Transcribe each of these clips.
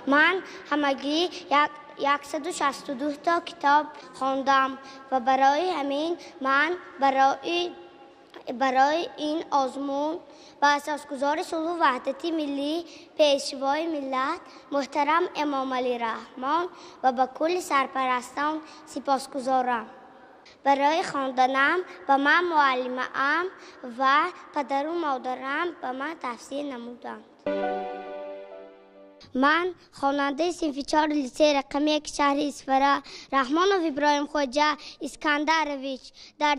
من همگی 162 تا کتاب خواندم و برای همین من برای این آزمون و اساسگزار صلح و وحدت ملی پیشوای ملت محترم امام علی رحمان و با کل سرپرستان سپاسگزارم. برای خواندنم و من معلمم و پدر و مادرم به من تفسیر نمودند. من خواننده صنف 4 لیسه رقم 1 شهر اسفره رحمانوف ابراهیمخوجا اسکندرویچ در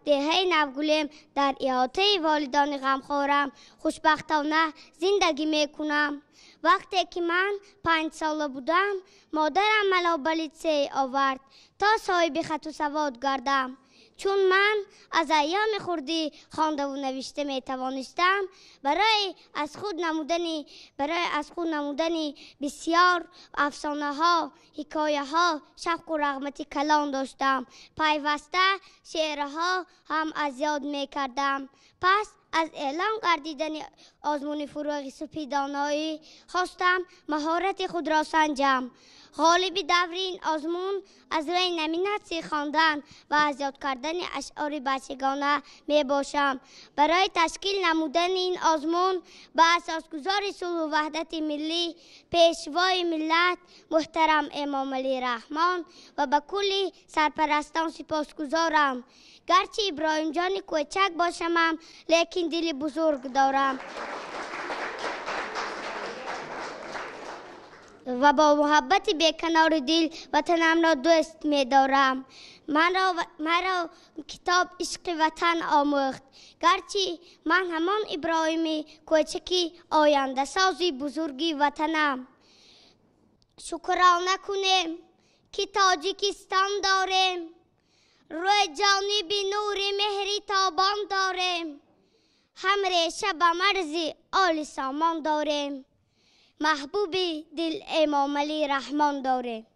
دهه نوگلم در احاطه والدان غمخوارم خوشبختانه زندگی میکنم. وقتی که من 5 ساله بودم مادرم مرا به لیسه آورد تا صاحب خط و سواد گردم. چون من از ایام خردی خوانده و نوشته می توانستم برای از خود نمودن بسیار افسانه ها، حکایه ها شوق و رغبت کلان داشتم. پیوسته شعرها هم از یاد می کردم. پس از اعلام گردیدن آزمون فروغی سبحی دانایی خواستم مهارت خود را سنجم. غالب دور این آزمون از روی نمینت خواندن و از یاد کردن اشعار بچگانه می باشم. برای تشکیل نمودن این آزمون به اساسگزار صلح و وحدت ملی پیشوای ملت محترم امام علی رحمان و به کل سرپرستان سپاسگزارم. گرچه ابراهیم جان کوچک باشم لیکن دل بزرگ دارم و با محبت بیکنار دل وطنم را دوست می دارم. مرا کتاب عشق وطن آموخت. گرچه من همان ابراهیم کوچکی آینده سازی بزرگی وطنم. شکرانه کنیم که تاجیکستان داریم، روی جانب نور مهری تابان داریم، همریشه به مرز آل سامان داریم، محبوب دل امام علی رحمان داریم.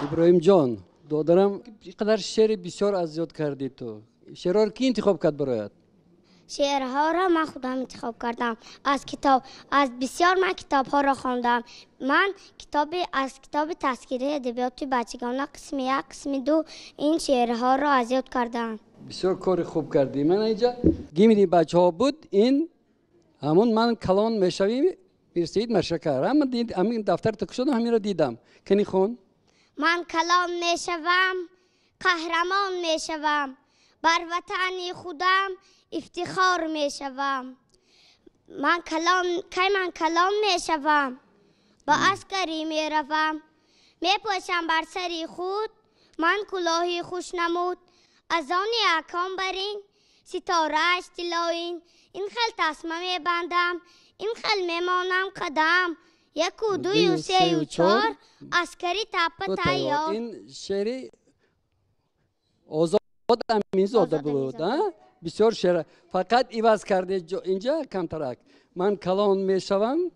ابراهیم جان دادرم اینقدر شعر بسیار از یاد کردی. تو شعرها رو کی انتخاب کرد برایت؟ شعرها را من خودم انتخاب کردم از بسیار من کتاب ها را خواندم. من از کتاب تذکره ادبیات بچگانه قسم 1 قسم 2 این شعرها را از یاد کردم. بسیار کار خوب کردی. من اینجا گیمیدی بچه ها بود این همون من کلان مشوی میرسید مشکر همین دفتر تک شدم همین را دیدم. کنی خون؟ من کلان میشوم قهرمان میشوم، بر وطن خودم افتخار میشوم. من کلان میشوم با عسکری میروم، میپوشم بر سری خود من کلاهی خوش نمود. از آن احکام برین ستاره اش طلایین، این خل تسمه میبندم این خل میمانم قدم، 1 و 2 و 3 و 4 عسکری تپ تیار. این شعری آزاد امینزاده بود. بسیار شعر فقط عوض کرده اینجا کمترک. من کلان میشوم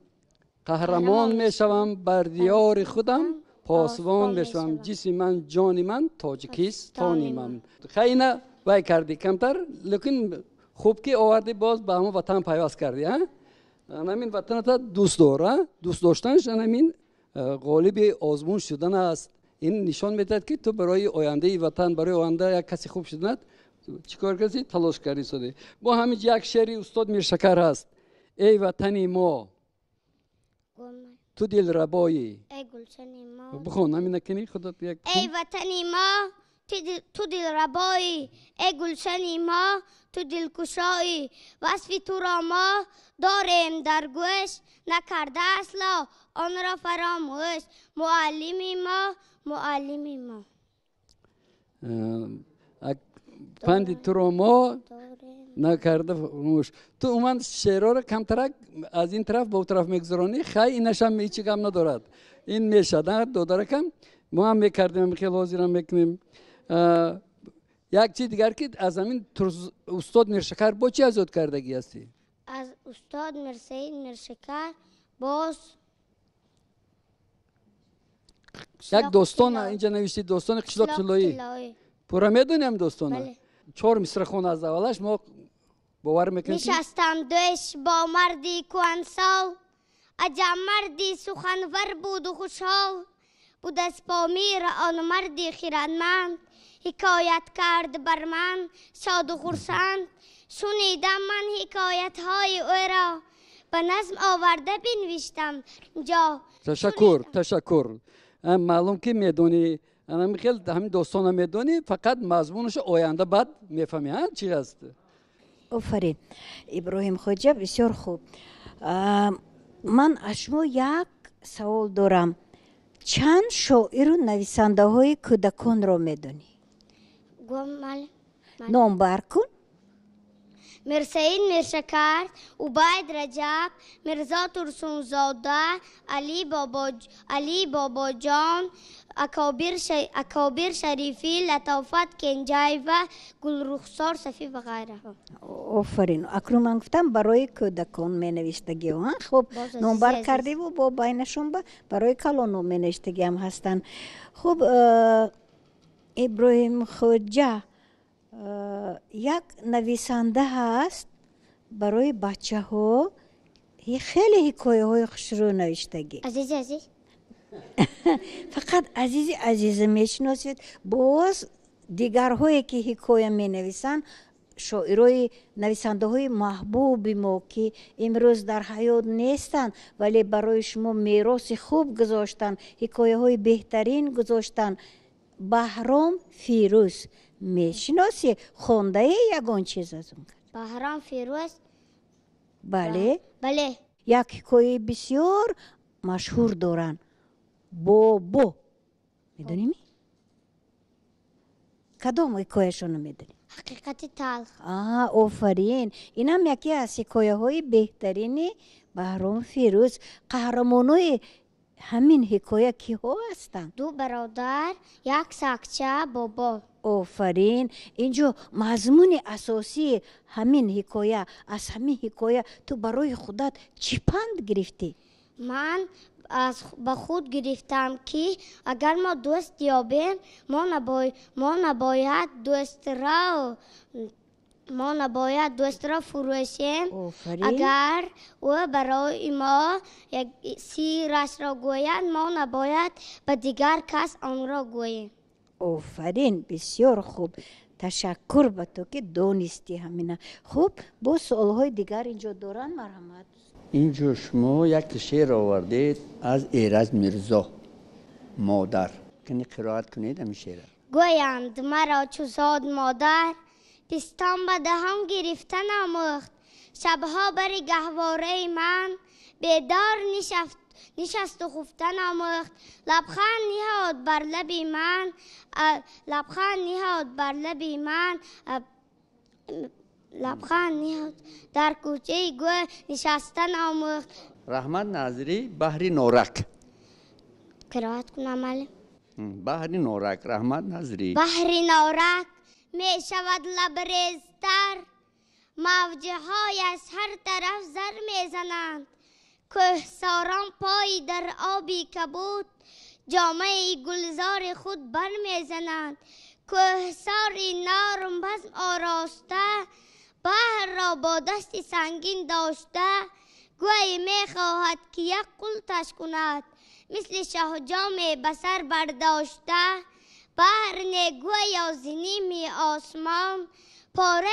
قهرمان میشوم، بر دیار خودم پاسبان میشوم، جسم من جان من تاجیکستانی من. خیلی نه وای کردی کمتر لیکن خوب که آوردی باز به همون وطن پیوست کردی. همین وطن تا دوست داره. دوست داشتنش همین غالب آزمون شدن است. این نشان میدهد که تو برای آینده وطن برای آینده یک کسی خوب شدن چیکار کردی؟ تلاش کردی شده. با همین یک شعری استاد میرشکر هست. ای وطنی ما تو دل ربایی. ای گلشنی ما بخون همین نکنی خودت یک. ای وطنی ما تو دل ربایی، ای گلشنی ما تو دل کشایی، وصف تو را ما داریم در گوش، نکرده اصلا آن را فراموش. معلمی ما پندی تو را ما نکرده فراموش. تو اومد شعرها را کمترک از این طرف به اون طرف میگذرانی. خیلی اینش هم هیچی کم ندارد. این میشد دو کم ما هم میکردیم خیلی حاضرم میکنیم. یک چیز دیگر که از همین استاد میرشکر با چی از یاد کردگی هستی؟ از استاد میرشکر باز یک داستان اینجا نوشتی، داستان قشلاق طلایی. پورا میدونیم داستانه. 4 مصرع خون از اولش ما باور میکنی؟ نشستم دوش با مردی کهنسال، عجب مردی سخنور بود و خوشحال. بود از پامیر آن مردی خردمند، حکایت کرد بر من شاد و خرسند. شنیدم من حکایت های او را، به نظم آورده بنوشتم جا. تشکر. معلوم که میدونی انا میخیل همین داستان میدونی، فقط مضمونش آینده بعد میفهمی چی هست. آفرین ابراهیمخوجا، بسیار خوب. من از شما یک سوال دارم. چند شاعر و نویسنده های کودکان را میدونی؟ نام برکن. مرسعید میرشکر، عبید رجب، مرزا ترسونزاده، علی بابا جان، اکابر شریفی، لطافت کنجای و گلرخسار صفی و غیره. آفرین. اکنون من گفتم برای کودکان می نوشتگی ها. خب نمبر کردی و با بینشون برای کلانو می نوشتگی هم هستن. خب ابراهیمخوجا یک نویسنده هست برای بچه ها، خیلی حکایه های خوش رو نوشتگی. عزیز فقط عزیز میشناسید. باز دیگرهایی که حکایه می نویسن، شاعرای نویسنده های محبوب ما که امروز در حیات نیستن ولی برای شما میراث خوب گذاشتن، حکایه های بهترین گذاشتن. بهرام فیروز میشناسی؟ خونده یگان چیز از اون؟ بهرام فیروز؟ بله. یک حکایه بسیار مشهور دارن. بو میدونی می؟ کدام حکایه‌شون میدونی؟ حقیقت تلخ. آفرین. این هم یکی از حکایه های بهترین بهرام فیروز. قهرمانای همین حکایه کی ها هستن؟ دو برادر، یک سگچه، بابا. آفرین. اینجا مضمون اساسی همین حکایه، از همین حکایه تو برای خودت چی پند گرفتی؟ من به خود گرفتم که اگر ما دوست یابیم ما نباید دوست را فروشیم. اگر او برای ما یک سیرش را گوید ما نباید به دیگر کس آن را گوییم. آفرین، بسیار خوب. تشکر به تو که دانستی همینه. خوب، با سوالهای دیگر اینجا دارن. مرحمت. اینجا شما یک شعر آوردید از ایرج میرزا مادر، کنی قرائت کنید همین شعر. گویند مرا چو زاد مادر، پستان به دهان گرفتن آموخت. شبها بر گهواره من، بیدار نشست و خفتن آموخت. لبخند نهاد بر لبی من، لبخند نهاد در کوچه گل نشستن آموخت. رحمت ناظری، بحری نورک. قرائت کنم علی. بحری نورک، رحمت ناظری. بحری نورک میشود لبریزتر، موجه های از هر طرف زر میزنند. کوهساران پای در آبی کبود، جامعه گلزار خود بر میزنند. کوهساری نرم بزم آراسته، بحر را با دست سنگین داشته. گوی میخواهد که یک قلتش کند، مثل شهجام بسر برداشته. بحر نگوی از نیم آسمان، پاره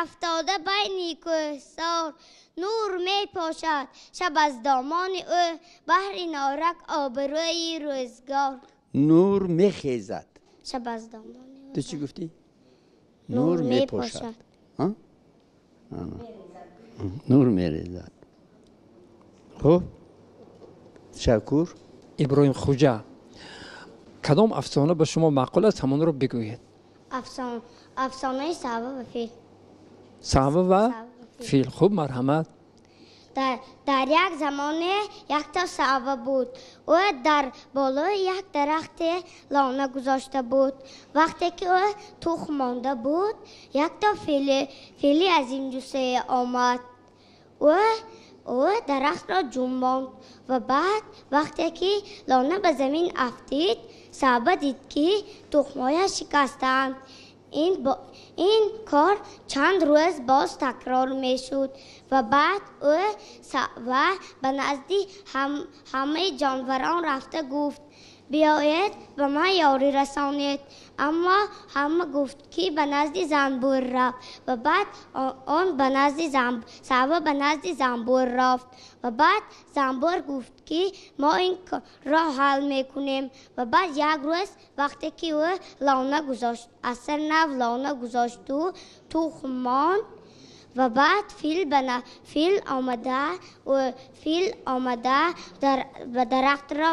افتاده بین کوهسار. نور می پاشد شب از دامان او، بحر نارک آبروی روزگار. نور می خیزد شب از دامان او. تو چی گفتی؟ نور می پاشد. نور می ریزد. خب تشکر. ابراهیمخوجا، کدام افسانه به شما معقول است همان رو بگویید؟ افسانه صحابه و فیل. صحابه و فیل. خوب، مرحمت. در یک زمان یک تا صحابه بود. او در بالای یک درخت لانه گذاشته بود. وقتی که او تخم مانده بود، یک تا فیلی از این جوسه آمد. او درخت را جنباند و بعد وقتی که لانه به زمین افتید، صحابه دید که تخم‌هایش شکستند. این کار چند روز باز تکرار می شد و بعد او به نزدی همه جانوران رفته گفت بیایید به من یاری رسانید. اما همه گفت که به نزد زنبور رفت و بعد آن به نزد سبا به نزد زنبور رفت و بعد زنبور گفت که ما این را حل میکنیم. و بعد یک روز وقتی که او لانه گذاشت اثر نو لانه گذاشت و تخم ماند و بعد فیل آمده و درخت را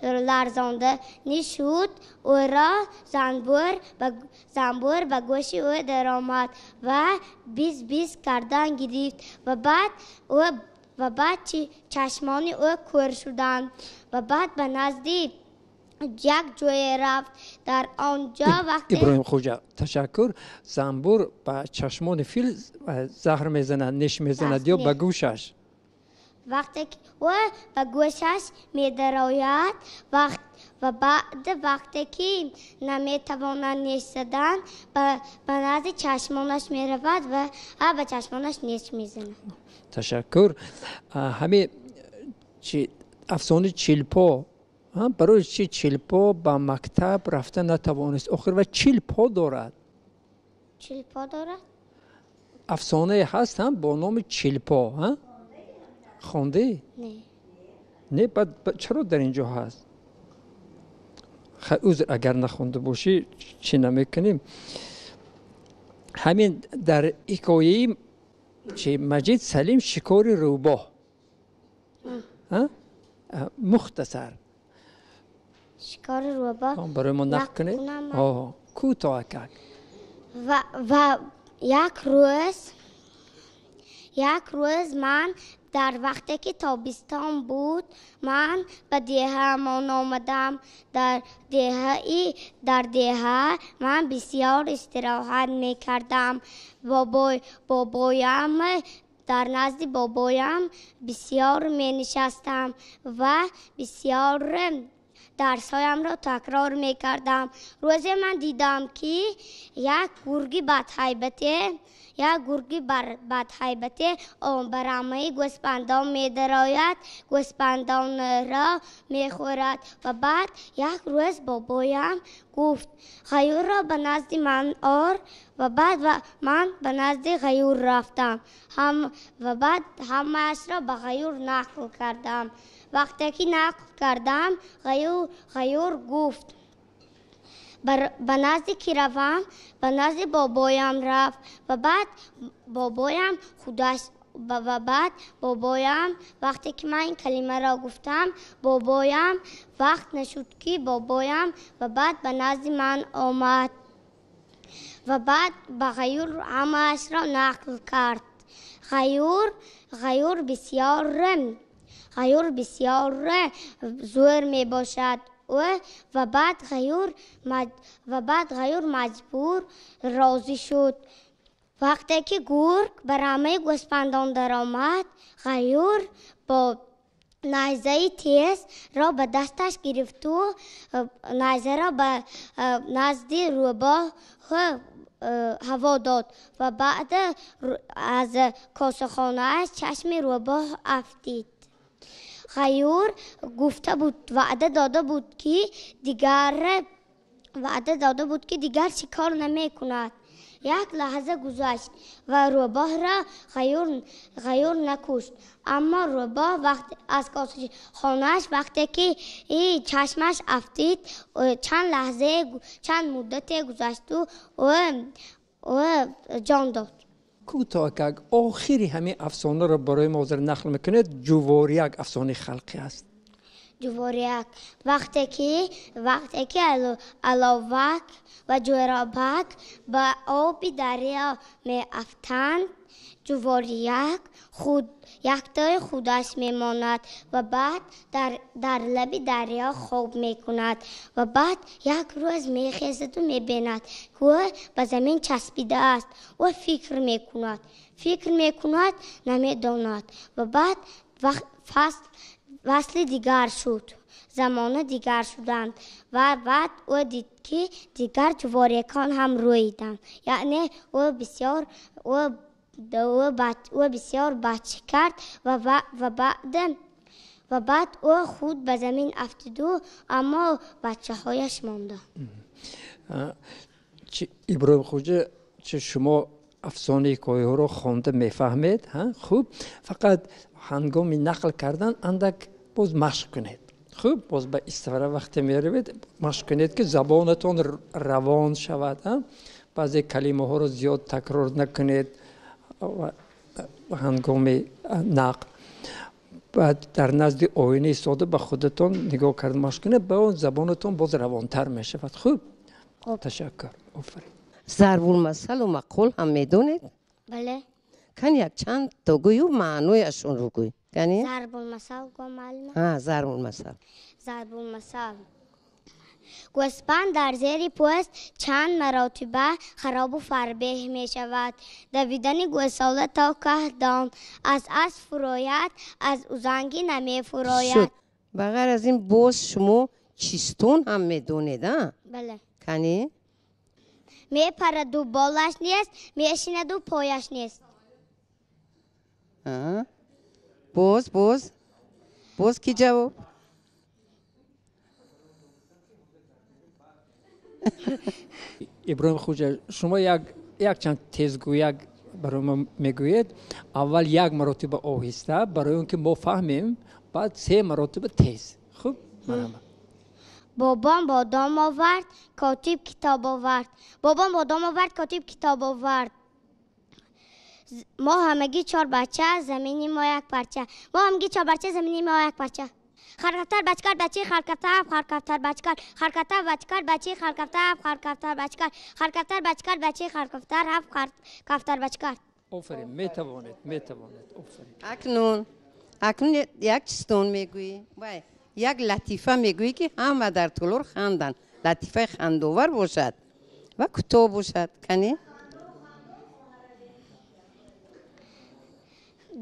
لرزانده نشد. او را زنبور به گوش او در آمد و بیز کردن گرفت و بعد چشمان او کور شدند و بعد به نزدیک یک جای رفت. در آنجا وقتی ابراهیمخوجا تشکر. زنبور با چشمان فیل زهر میزند نش میزند یا به گوشش؟ وقتی که او به گوشش میدراید و بعد وقتی که نمیتواند نش زدن به نزد چشمانش میرود و به چشمانش نش میزند. تشکر. همه افسانه چیلپا برای چی چیلپا با مکتب رفته نتوانست آخر و چیلپا دارد؟ چیلپا دارد؟ افسانه هست هم با نام چیلپا. خونده؟ نه بعد چرا در اینجا هست؟ عذر اگر نخونده باشی چی نمیکنیم. همین در حکایه مجید سلیم شکار روباه مختصر شکار روباه برای ما نقل کنید. کوتاه کرد. و یک روز من در وقتی که تابستان بود من به دیهمان آمدم. در دیه من بسیار استراحت می کردم. بابایم در نزد بابایم بسیار می نشستم و بسیار درسایم را تکرار می کردم. روزی من دیدم که یک گرگی بدهیبته بر همه گوسفندان می دراید، گوسفندان را می خورد. و بعد یک روز بابایم گفت غیور را به نزد من آر و بعد من به نزد غیور رفتم و بعد همه‌اش را به غیور نقل کردم. وقتی که نقل کردم غیور گفت به نزد کی روم؟ به نزد بابایم رفت و بعد بابایم وقتی که من این کلمه را گفتم بابایم وقت نشد که بابایم و بعد به نزد من آمد و بعد به غیور همه‌اش را نقل کرد. غیور بسیار زور می باشد و بعد غیور مجبور راضی شد. وقتی که گرگ بر همه گوسفندان در آمد غیور با نیزه تیز را به دستش گرفت و نیزه را به نزد روباه هوا داد و بعد از کاسه خانه‌اش چشم روباه افتید. غیور وعده داده بود که دیگر شکار نمی کند. یک لحظه گذشت و روباه را غیور نکشت. اما روباه از کاسه خانه‌اش وقتی که چشمش افتید چند مدت گذشت و جان داد. کوتاه که آخری همه افسانه را برای ما نقل میکنید. جواریک افسانه خلقی است. جواریک وقتی که علاوک و جورابک به آب دریا می افتند جواریک یکتای خودش می ماند و بعد در لب دریا خواب می کند و بعد یک روز می خیزد و می بیند که به زمین چسبیده است و فکر می کند نمی داند و بعد وصل دیگر شد، زمان دیگر شدند و بعد او دید که دیگر جواریکان هم رویدند. یعنی او بسیار بچه کرد و بعد او خود به زمین افتاد اما بچه هایش مانده. ابراهیمخوجا چه شما افسانه کوه رو خوانده میفهمید؟ خوب، فقط هنگامی نقل کردن اندک باز مشق کنید. خوب، باز به استفاره وقتی میروید مشق کنید که زبانتون روان شود. بعضی کلمه ها رو زیاد تکرار نکنید و هنگامی نقل. بعد در نزد آینه ساده به خودتون نگاه کرد مشق کنید، به اون زبانتون باز روانتر میشود. خوب، تشکر. آفرین. ضرب المثل و مقول هم میدونید؟ بله. کن یک چند تا گوی و معنایشون رو گوی. کنی؟ ضرب المثل گو معلومه؟ ضرب المثل. ضرب المثل. گوسپند در زیر پوست چند مرتبه خراب و فربه می شود. دویدن گوساله تا که دان از فراید، از اوزنگی نمی فراید. بغیر از این باز شما چیستون هم میدونید؟ بله. کنی؟ می پرد و بالش نیست، می شیند و پایش نیست. باز کی جواب؟ ابراهیمخوجا شما یک چند تیزگویی برای ما میگویید. اول یک مرتبه آهسته برای اون که ما فهمیم، بعد 3 مرتبه تیز. خوب؟ مرحبا. بابام بادام آورد، کاتب کتاب آورد. بابام بادام آورد، کاتب کتاب آورد. ما همگی 4 بچه، زمینی ما یک پرچه. ما همگی 4 بچه، زمینی ما یک پرچه. خرکفتر بچکر بچه خرکفتر بچکر خرکفتر بچکر بچه خرکفتر بچکر خرکفتر بچکر بچه خرکفتر خرکفتر بچکر. آفرین، میتوانید. آفرین. اکنون یک چیستون میگویی؟ یک لطیفه میگویی که همه در طولور خواندن. لطیفه خندوور باشد و کتاب باشد. کنی؟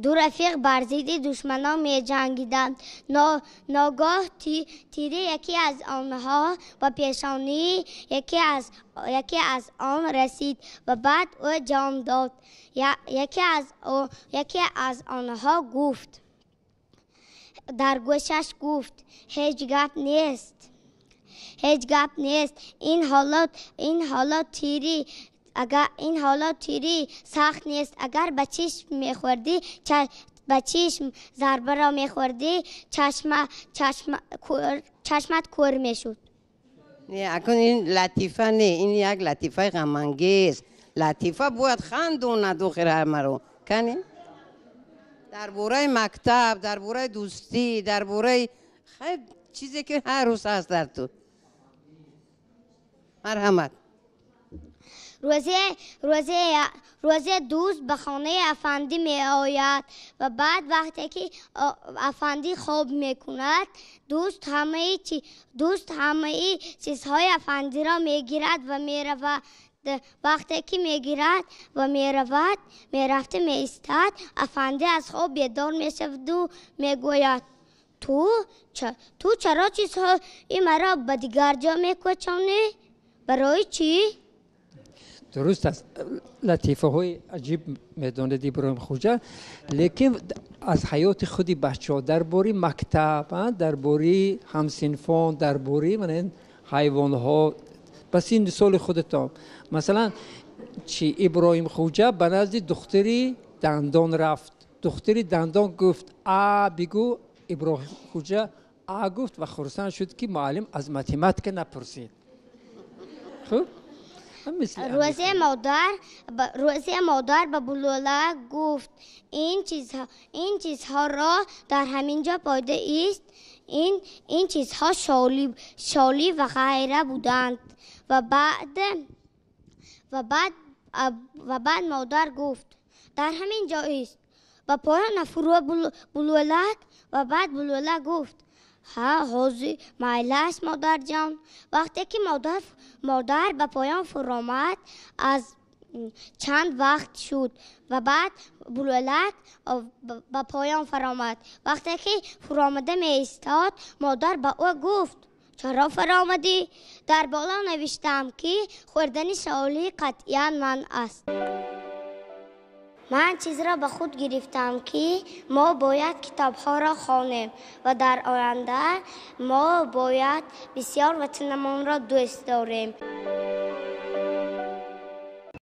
دو رفیق بر ضد دشمنان می جنگیدند. ناگاه تیر یکی از آنها و پیشانی یکی از آن رسید و بعد او جان داد. یکی از آنها گفت، در گوشش گفت، هیچ گپ نیست. این حالات تیری سخت نیست. اگر به چشم ضربه را میخوردی چشمت کور میشد. نه، اکنون این لطیفه نه، این یک لطیفه غم‌انگیز. لطیفه باید خندونه داخل همه رو. کنی؟ درباره مکتب، درباره دوستی، درباره خیلی چیزی که هر روز هست در تو. مرحمت. روزه دوست به خانه افندی می آید و بعد وقتی که افندی خواب می کند دوست همه چیزهای افندی را می گیرد و می رود. وقتی که می گیرد و می رود می ایستد، افندی از خواب بیدار می شود و می گوید تو چرا چیزهای مرا به دیگر جا می کوچانی؟ برای چی؟ درست است. لطیفه های عجیب میدونید ابراهیمخوجا، لیکن از حیات خودی بچه ها درباره مکتب، درباره همسنفان، درباره حیوان ها، بس این مثال خودتان. مثلا چی ابراهیمخوجا به نزد دختری دندان رفت. دختری دندان گفت بگو. ابراهیمخوجا گفت و خرسند شد که معلم از متیماتیک نپرسید. خب روزی مادر به بلوله گفت این چیزها را در همینجا پایده است. این چیزها شالی و غیره بودند و بعد مادر گفت در همین جا است و پایان فرو بلولک و بعد بلوله گفت حاضی مایل است مادر جان. وقتی که مادر به پایان فرو آمد چند وقت شد و بعد بلولک به پایان فرامد. وقتی که فرامده می ایستاد مادر به او گفت چرا فرامدی؟ در بالا نوشتم که خوردن سالی قطعاً من است. من چیز را به خود گرفتم که ما باید کتاب ها را خوانیم و در آینده ما باید بسیار وطنمان را دوست داریم.